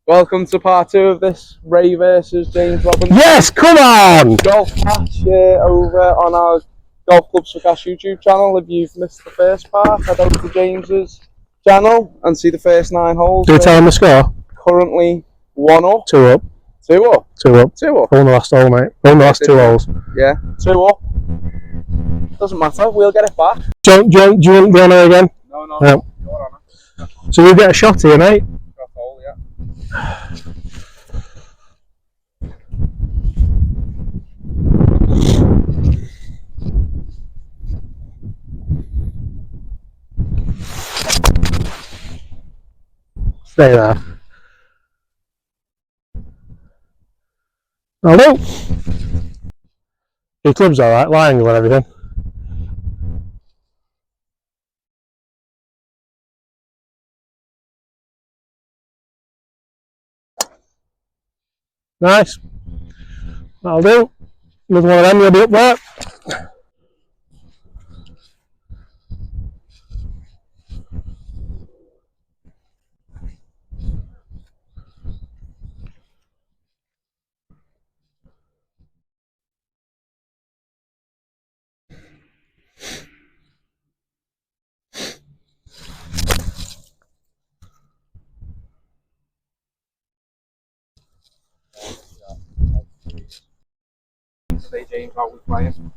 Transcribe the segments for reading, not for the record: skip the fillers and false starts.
Welcome to part 2 of this Ray versus James Robinson Yes, come on! golf match over on our Golf Clubs for Cash YouTube channel. If you've missed the first part, head over to James's channel and see the first 9 holes. Do we tell him the score? Currently 1 up. 2 up. 2 up? 2 up. 2 up. Won the last hole, mate. Won the last 2 holes. Yeah, 2 up. Doesn't matter, we'll get it back. Do you want the honour again? No. Your honour. So we get a shot here, mate. Shot hole, yeah. Stay there. Hello. Your club's alright, lying and everything. Nice. That'll do. Another one of them, you'll be up there. Today, James, how we playing?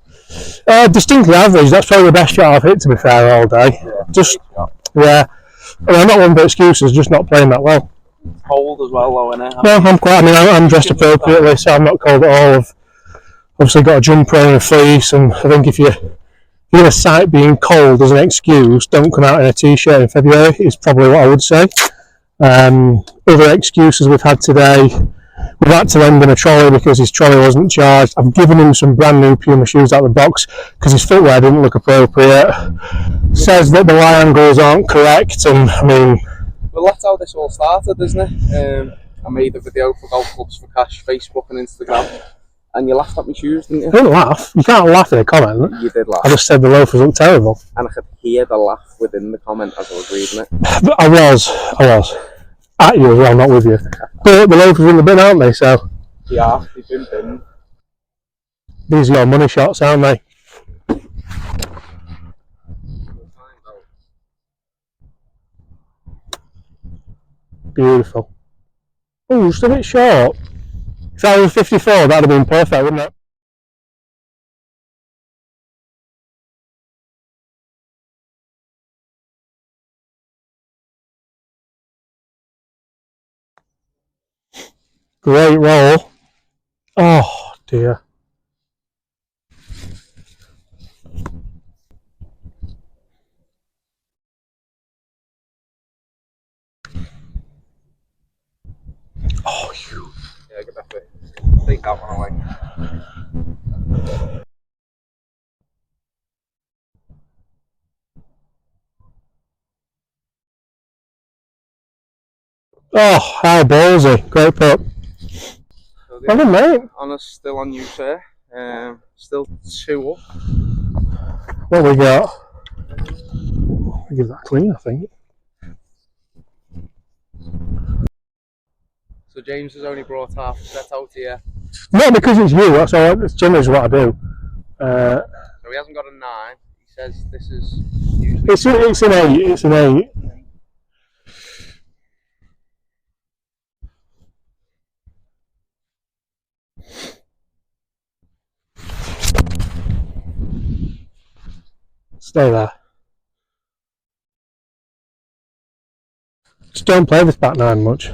Distinctly average. That's probably the best shot I've hit, to be fair, all day. Yeah. I mean, I'm not one for excuses, just not playing that well. Cold as well, though, innit? No, I'm dressed appropriately, so I'm not cold at all. I've obviously got a jumper on and a fleece, and I think if you're going to cite being cold as an excuse, don't come out in a t-shirt in February, is probably what I would say. Other excuses we've had today, we've had to lend him a trolley because his trolley wasn't charged. I've given him some brand new Puma shoes out of the box because his footwear didn't look appropriate. Says that the lie angles aren't correct, and I mean... Well, that's how this all started, isn't it? I made a video for Golf Clubs for Cash, Facebook and Instagram, and you laughed at my shoes, didn't you? I didn't laugh. You can't laugh in a comment. You did laugh. I just said the loafers look terrible. And I could hear the laugh within the comment as I was reading it. But I was. At you as well, not with you. But the loafers are in the bin, aren't they? So Yeah, they've been binned. These are your money shots, aren't they? Beautiful. Oh, just a bit short. If I was 54, that'd have been perfect, wouldn't it? Great roll. Oh dear. Oh, you. Yeah, get that bit. Take that one away. Oh, how ballsy. Great putt. So Well done, mate. Honour's still on you, sir. Still 2 up. What we got? I'll give that clean, I think. So James has only brought half a set out here. Not because it's you, that's all. It's generally what I do. So he hasn't got a 9. He says this is usually... It's an 8. It's an 8. Stay there. Just don't play this back 9 much.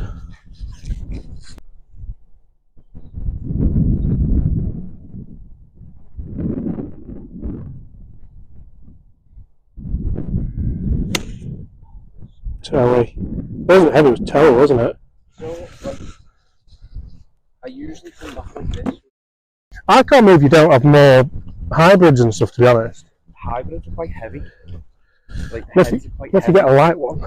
Toey. It wasn't heavy, it was toe, wasn't it? So, like, I usually come back like this. I can't believe you don't have more hybrids and stuff, to be honest. Hybrids are quite heavy. Like, Unless heads are quite you heavy. get a light one.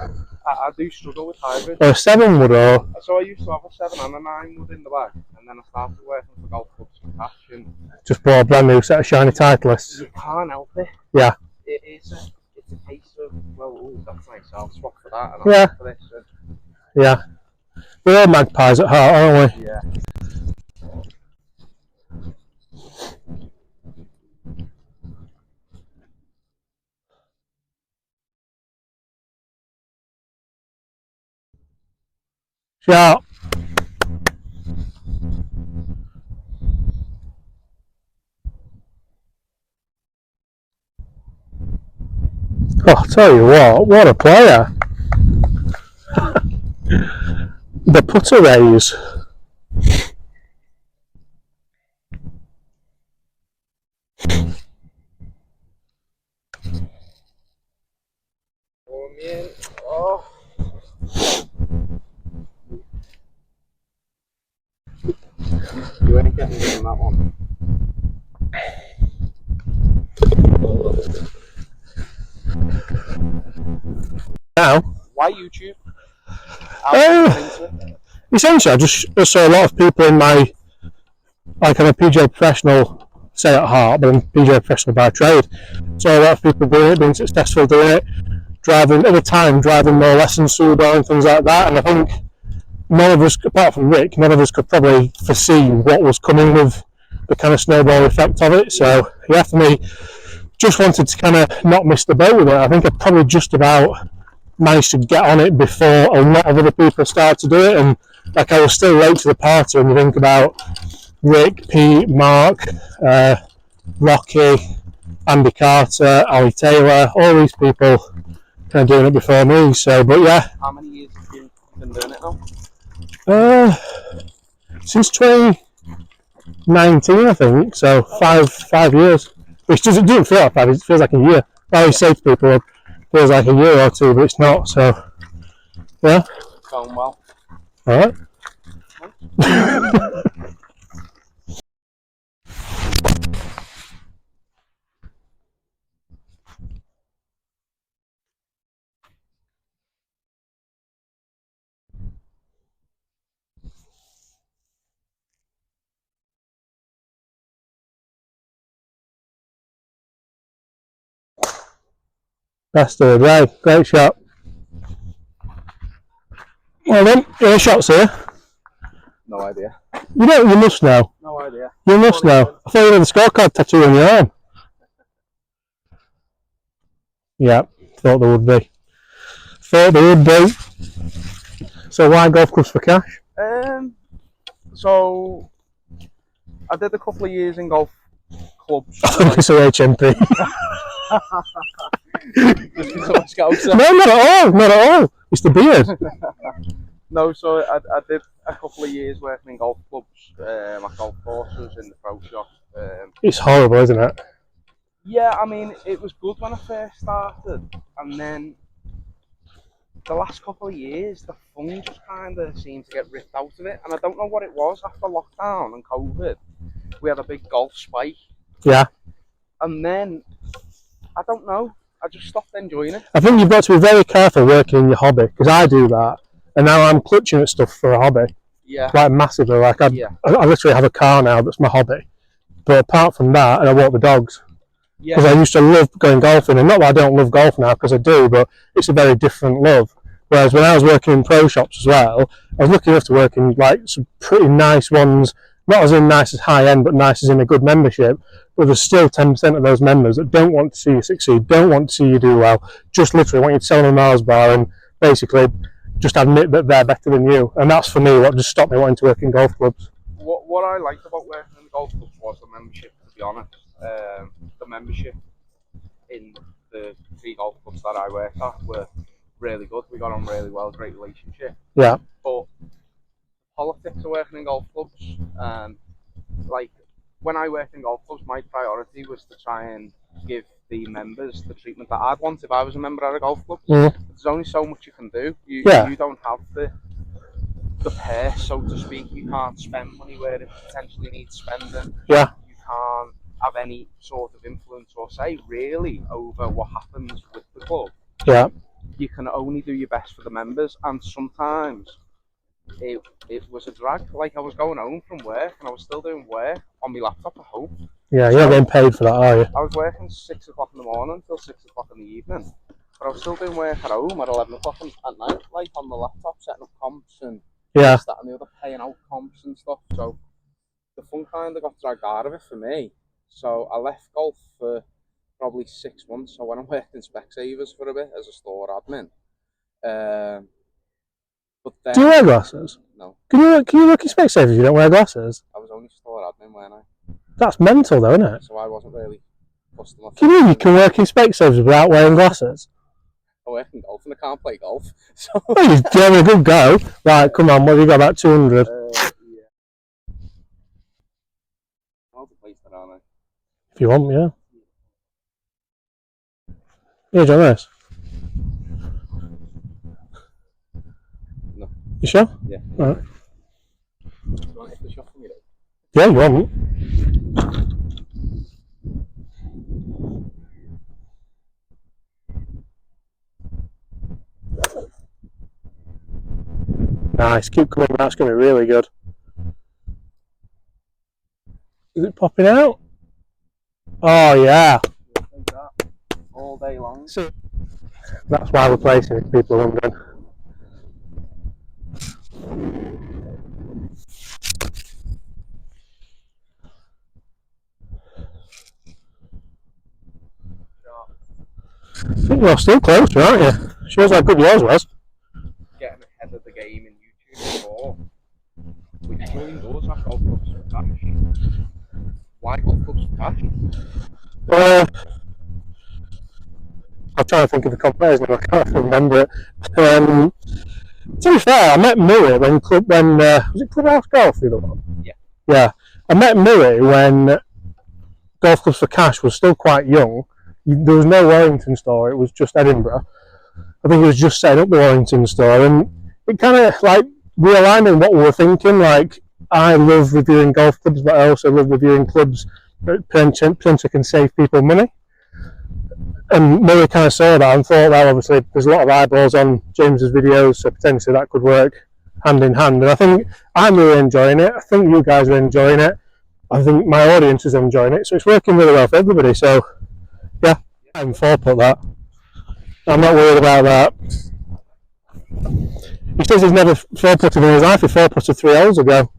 I do struggle with hybrids. Or a 7 wood, or... So I used to have a 7 and a 9 wood in the bag, and then I started working for Golf Clubs for Cash, and just bought a brand new set of shiny Titleists. you can't help it. Yeah. It's a case of, well, ooh, that's nice, I'll swap for that, and Yeah. I'll swap for this. Yeah. We're all magpies at heart, aren't we? Yeah. Sharp. Oh, I'll tell you what a player. The putter raise. Oh. You ain't getting good on that one. Now, Why YouTube? essentially, I just saw a lot of people in my, like I'm a PGA professional, say at heart, but I'm a PGA professional by trade. So a lot of people doing it, being successful doing it, driving at the time, driving more lessons through and things like that. And I think none of us, apart from Rick, none of us could probably foresee what was coming with the kind of snowball effect of it. So yeah, for me, just wanted to kind of not miss the boat with it. I think I probably just about managed to get on it before a lot of other people started to do it, and like I was still late to the party when you think about Rick, Pete, Mark, Rocky, Andy Carter, Ollie Taylor, all these people kind of doing it before me. So, but yeah. How many years have you been doing it now? Since 2019, I think. So 5 years, which doesn't feel like 5 years. It feels like a year. I always say to people, it feels like a year or two, but it's not. So yeah. Going well. All right. That's the right. Great shot. Well then, any shots here? No idea. You know, you must know. No idea. You must know. I thought you had the scorecard tattoo on your arm. Yeah, thought there would be. So why golf clubs for cash? So I did a couple of years in golf clubs. I think it's a HMP. No, not at all. Not at all. It's the beard. No, so I did a couple of years working in golf clubs, at golf courses, in the pro shop. It's horrible, isn't it? Yeah, I mean, it was good when I first started, and then the last couple of years, the fun just kind of seemed to get ripped out of it, and I don't know what it was. After lockdown and COVID, we had a big golf spike. Yeah. And then, I don't know, I just stopped enjoying it. I think you've got to be very careful working in your hobby, because I do that, and now I'm clutching at stuff for a hobby. Yeah. Like massively. Like I literally have a car now that's my hobby. But apart from that, and I walk the dogs. Because I used to love going golfing, and not that I don't love golf now, because I do, but it's a very different love. Whereas when I was working in pro shops as well, I was lucky enough to work in like some pretty nice ones, not as in nice as high end, but nice as in a good membership. But there's still 10% of those members that don't want to see you succeed, don't want to see you do well, just literally want you to sell them a Mars bar and basically just admit that they're better than you. And that's for me what just stopped me wanting to work in golf clubs. What I liked about working in golf clubs was the membership, to be honest. The membership in the 3 golf clubs that I worked at were really good. We got on really well, great relationship. Yeah. But politics of working in golf clubs, like when I worked in golf clubs, my priority was to try and give the members the treatment that I'd want if I was a member at a golf club. There's only so much you can do. You don't have the purse, so to speak. You can't spend money where it potentially needs spending. Yeah. You can't have any sort of influence or say really over what happens with the club. Yeah. You can only do your best for the members, and sometimes it was a drag. Like I was going home from work and I was still doing work on my laptop at home. Yeah, you're not getting paid for that, are you? I was working 6 o'clock in the morning till 6 o'clock in the evening, but I was still doing work at home at 11 o'clock at night, like on the laptop, setting up comps and Yeah. That and the other paying out comps and stuff. So the fun kind of got dragged out of it for me. So I left golf for probably 6 months. I went and worked in Specsavers for a bit as a store admin. But then, do you wear glasses? No. Can you work in Specsavers if you don't wear glasses? I was only store admin, weren't I? That's mental, though, isn't it? So I wasn't really customer. Can you work in Specsavers without wearing glasses? I work in golf and I can't play golf. So well, you're having a good go. Right, come on, what have you got, about 200? yeah. I'll place that on it. If you want, yeah. Yeah, do you want this? No. You sure? Yeah. All right. Do you want to hit the shot for me, though? Yeah, you want. Nice, keep coming, that's going to be really good. Is it popping out? Oh, yeah. Like that. All day long. So, that's why we're placing it, people are wondering. I think you're still closer, aren't you? Shows how good yours was. Getting ahead of the game in YouTube before. We joined those at golf clubs for cash. Why golf clubs for cash? I'm trying to think of the competitors name, I can't remember it. To be fair, I met Murray when was it Clubhouse Golf, the other one? Yeah. Yeah. I met Murray when Golf Clubs for Cash was still quite young. There was no Warrington store, it was just Edinburgh. I think it was just setting up the Warrington store, and it kind of like realigned in what we were thinking. Like, I love reviewing golf clubs, but I also love reviewing clubs that potentially can save people money. And Murray kind of saw that and thought, well, obviously there's a lot of eyeballs on James's videos, so potentially that could work hand in hand. And I think I'm really enjoying it. I think you guys are enjoying it. I think my audience is enjoying it. So it's working really well for everybody. So, yeah, I'm for put that. I'm not worried about that. He says he's never four putted in his life. He four putted 3 holes ago.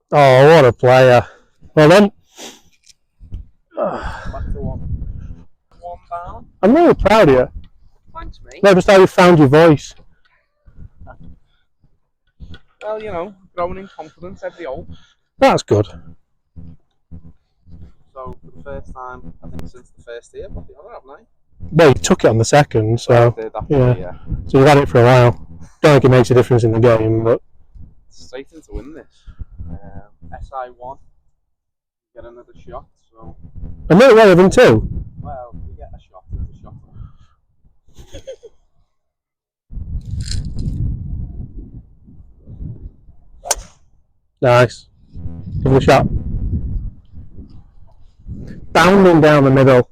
Oh, what a player. Well then. Back to one down. I'm really proud of you. Thanks, mate. No, just how you found your voice. Well, you know, growing in confidence every hole. That's good. So, for the first time, I think since the first year, but the other, haven't I? Well, you took it on the second, so I did, actually, yeah. So you've had it for a while. Don't think it makes a difference in the game, but Straight in to win this. SI1. Get another shot, so. another one of them too. Well, we get a shot, it's a shot. Nice. Give it a shot. Bounding down the middle.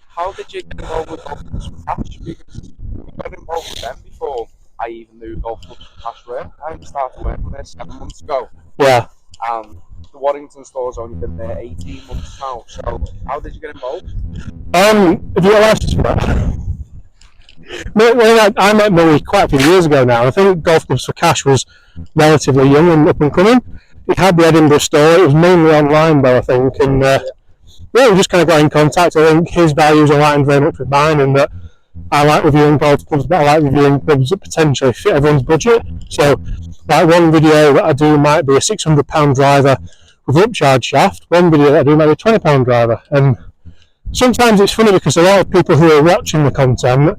How did you get involved with golf clubs for cash? Because you got involved with them before I even knew golf clubs for cash were. I started working there 7 months ago. Yeah. The Warrington store's only been there 18 months now. So how did you get involved? Have you got a license for that? I met Murray quite a few years ago now. I think Golf Clubs for Cash was relatively young and up and coming. It had the Edinburgh store. It was mainly online though, I think. And we just kind of got in contact. I think his values aligned very much with mine, and that I like reviewing golf clubs, but I like reviewing clubs that potentially fit everyone's budget. So, like, one video that I do might be a £600 driver with upcharge shaft. One video that I do might be a £20 driver. And sometimes it's funny because a lot of people who are watching the content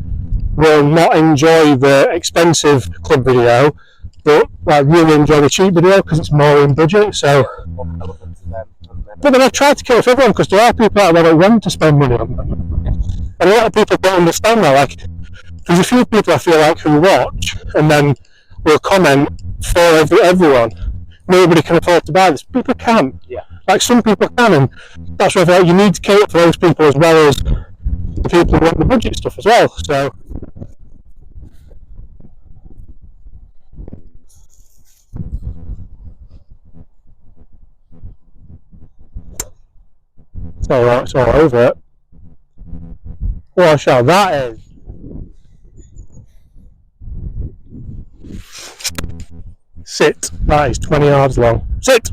will not enjoy the expensive club video, but like really enjoy the cheap video because it's more in budget. So, but then I try to kill it for everyone because there are people out there that want to spend money on them, and a lot of people don't understand that. Like, there's a few people I feel like who watch and then will comment for everyone, nobody can afford to buy this. People can. Yeah. Like some people can, and that's why I feel like you need to cater for those people as well as the people who want the budget stuff as well. So. It's alright, it's all over it. What a shot that is. Sit. That is 20 yards long. Sit!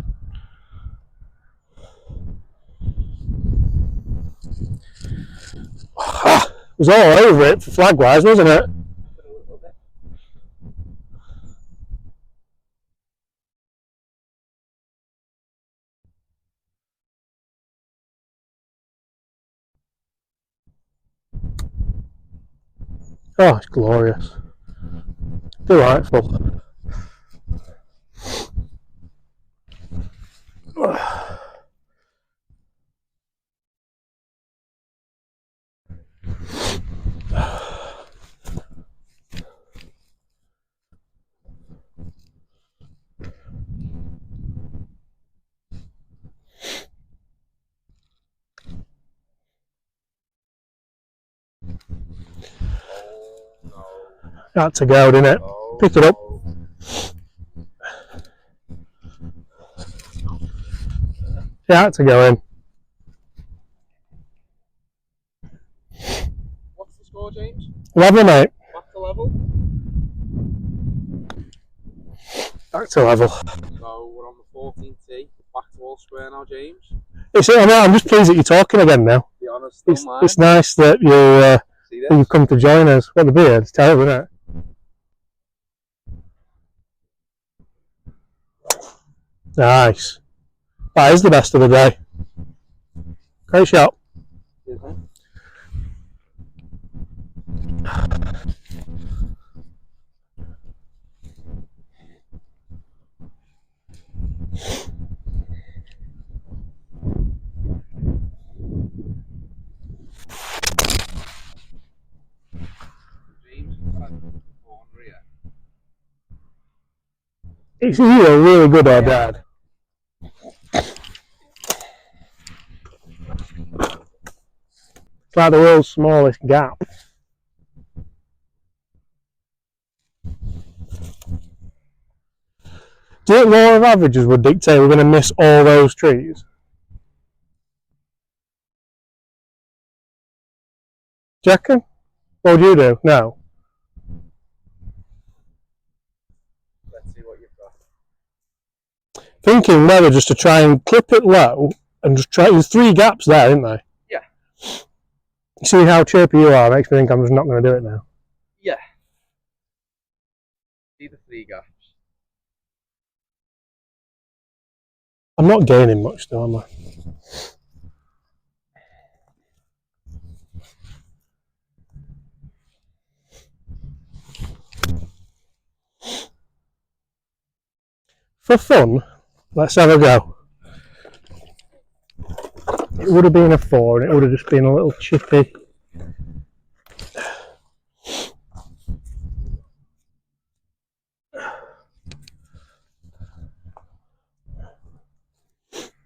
It was all over it for flag wise, wasn't it? Oh, it's glorious. Delightful. Had to go, didn't it? Pick it up. Yeah, had to go in. What's the score, James? 11, mate. Back to level? Back to level. So we're on the 14th tee. Back to all square now, James. I'm just pleased that you're talking again now. Be honest, it's nice that you've come to join us. What the beard? It's terrible, isn't it? Nice. That is the best of the day. Great shot. It's either really good or bad. It's like the world's smallest gap. Do you think law of averages would dictate we're going to miss all those trees? Do you reckon? What would you do? No. Let's see what you've got. Thinking whether just to try and clip it low and just try. There's 3 gaps there, isn't there? Yeah. You see how chirpy you are? Makes me think I'm just not going to do it now. Yeah. See the 3 gaps. I'm not gaining much though, am I? For fun, let's have a go. It would have been a 4 and it would have just been a little chippy.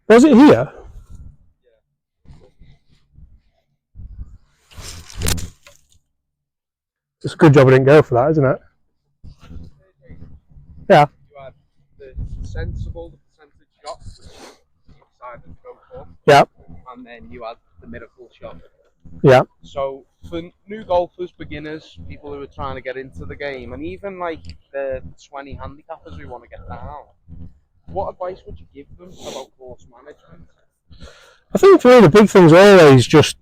Was it here? It's a good job I didn't go for that, isn't it? Yeah. You had the sensible, the percentage shot, which you decided to go for. Yeah. And then you had the miracle shot. Yeah. So for new golfers, beginners, people who are trying to get into the game, and even like the 20 handicappers who want to get down, what advice would you give them about course management? I think for me the big thing's always just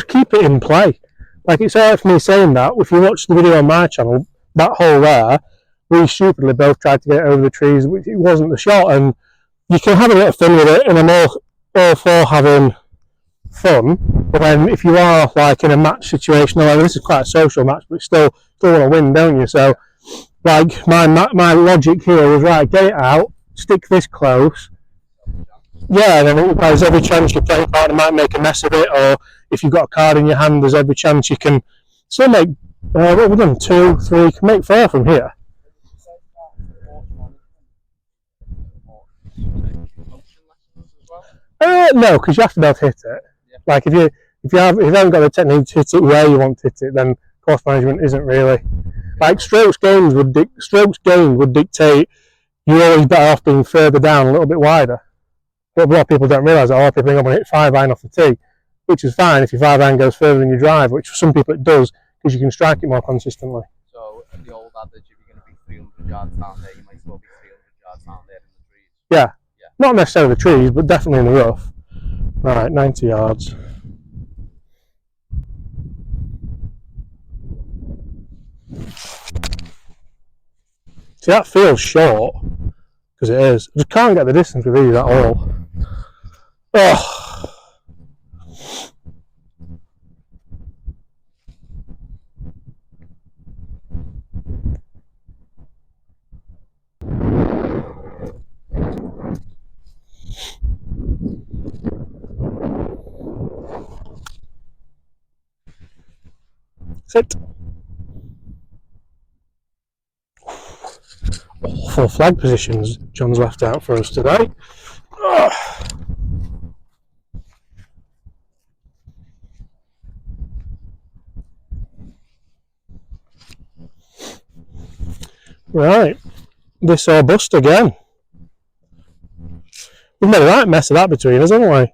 keep it in play. Like it's alright for me saying that. If you watch the video on my channel, that hole there, we stupidly both tried to get it over the trees. It wasn't the shot, and you can have a bit of fun with it, and I'm all for having fun. But then if you are like in a match situation, like this is quite a social match, but still want to win, don't you? So like my logic here was right, get it out, stick this close. Yeah, then there's every chance your playing partner might make a mess of it, or if you've got a card in your hand, there's every chance you can still make, what have we done, 2, 3, you can make 4 from here. No, because you have to be able to hit it. Yeah. Like if you haven't got the technique to hit it where you want to hit it, then course management isn't really. Like strokes gained would dictate you're always better off being further down, a little bit wider. But a lot of people don't realise that. A lot of people think I'm going to hit 5-iron off the tee, which is fine if your 5-iron goes further than your drive, which for some people it does because you can strike it more consistently. So the old adage, if you're going to be 300 yards down there, you might as well be 300 yards down there in the trees. Yeah. Not necessarily the trees, but definitely in the rough. Right, 90 yards. See, that feels short, because it is. I just can't get the distance with these at all. Oh. Sit. Awful flag positions John's left out for us today. Oh. Right, this or bust again. We've made a right mess of that between us, haven't we?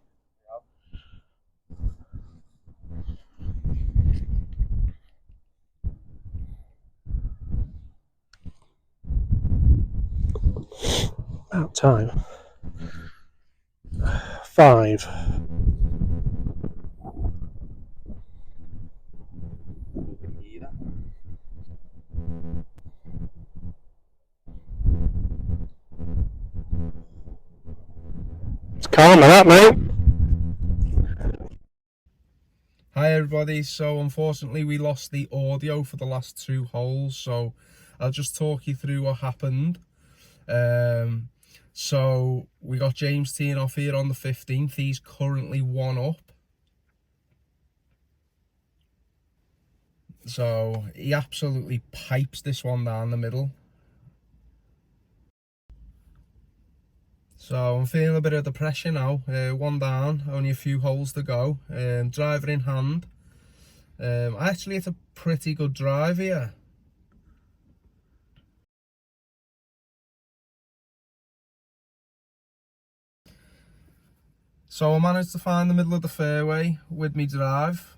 About time. 5. It's calm, that, mate. Hi everybody, so unfortunately we lost the audio for the last 2 holes, so I'll just talk you through what happened. So we got James teeing off here on the 15th, he's currently 1 up. So he absolutely pipes this one down the middle. So I'm feeling a bit of the pressure now, 1 down, only a few holes to go, driver in hand. I actually hit a pretty good drive here. So I managed to find the middle of the fairway with me drive.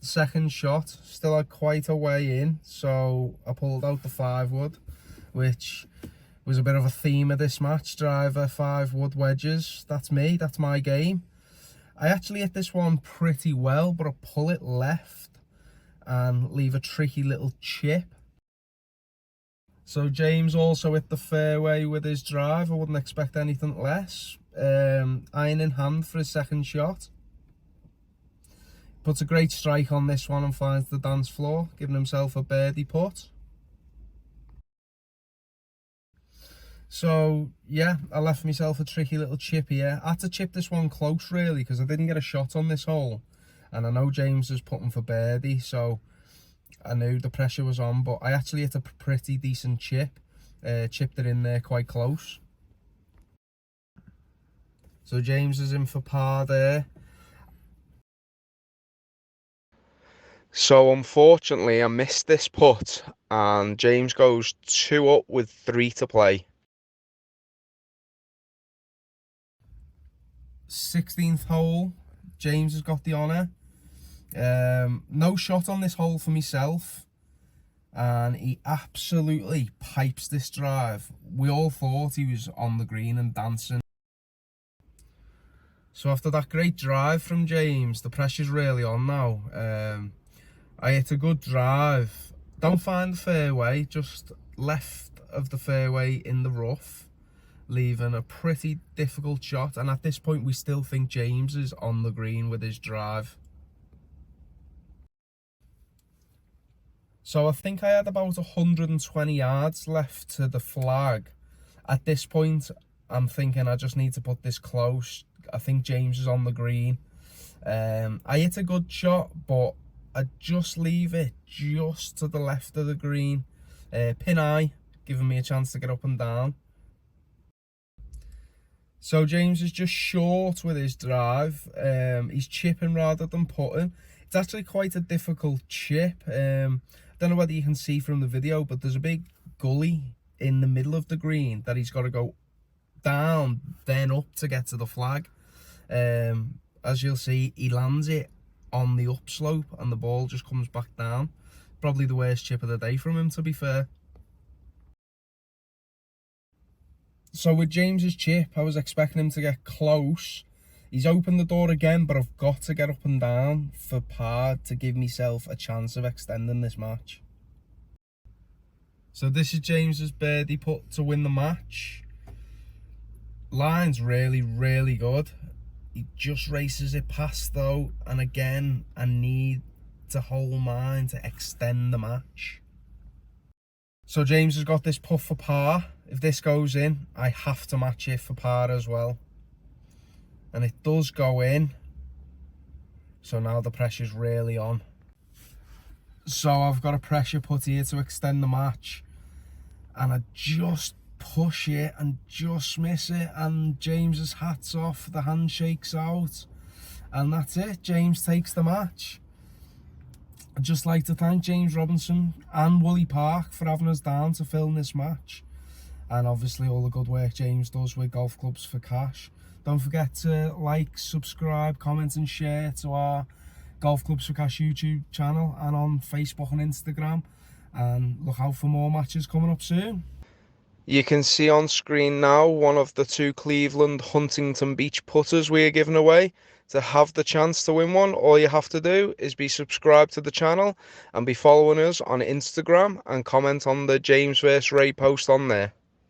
Second shot, still had quite a way in, so I pulled out the 5-wood, which was a bit of a theme of this match. Driver, 5-wood wedges, that's me, that's my game. I actually hit this one pretty well, but I pull it left and leave a tricky little chip. So James also hit the fairway with his drive, I wouldn't expect anything less. Iron in hand for his second shot. Puts a great strike on this one and finds the dance floor, giving himself a birdie putt. So yeah, I left myself a tricky little chip here. I had to chip this one close really, because I didn't get a shot on this hole. And I know James was putting for birdie, so I knew the pressure was on, but I actually hit a pretty decent chip. Chipped it in there quite close. So James is in for par there. So unfortunately I missed this putt and James goes 2 up with 3 to play. 16th hole, James has got the honour. No shot on this hole for myself, and he absolutely pipes this drive. We all thought he was on the green and dancing. So after that great drive from James, the pressure's really on now. I hit a good drive, don't find the fairway, just left of the fairway in the rough, leaving a pretty difficult shot, and at this point we still think James is on the green with his drive. So I think I had about 120 yards left to the flag. At this point I'm thinking I just need to put this close. I think James is on the green. I hit a good shot, but I just leave it just to the left of the green. Pin eye, giving me a chance to get up and down. So James is just short with his drive. He's chipping rather than putting. It's actually quite a difficult chip. I don't know whether you can see from the video, but there's a big gully in the middle of the green that he's got to go down, then up to get to the flag. As you'll see, he lands it on the upslope and the ball just comes back down. Probably the worst chip of the day from him, to be fair. So with James's chip, I was expecting him to get close. He's opened the door again, but I've got to get up and down for par to give myself a chance of extending this match. So this is James's birdie putt to win the match. Line's really, really good. He just races it past though, and again, I need to hold mine to extend the match. So James has got this putt for par. If this goes in, I have to match it for par as well. And it does go in. So now the pressure's really on. So I've got a pressure putt here to extend the match. And I just push it and just miss it. And James's hat's off, the handshake's out. And that's it, James takes the match. I'd just like to thank James Robinson and Woolley Park for having us down to film this match. And obviously all the good work James does with Golf Clubs for Cash. Don't forget to like, subscribe, comment and share to our Golf Clubs for Cash YouTube channel and on Facebook and Instagram. And look out for more matches coming up soon. You can see on screen now one of the 2 Cleveland Huntington Beach putters we are giving away. To have the chance to win one, all you have to do is be subscribed to the channel and be following us on Instagram and comment on the James vs Ray post on there.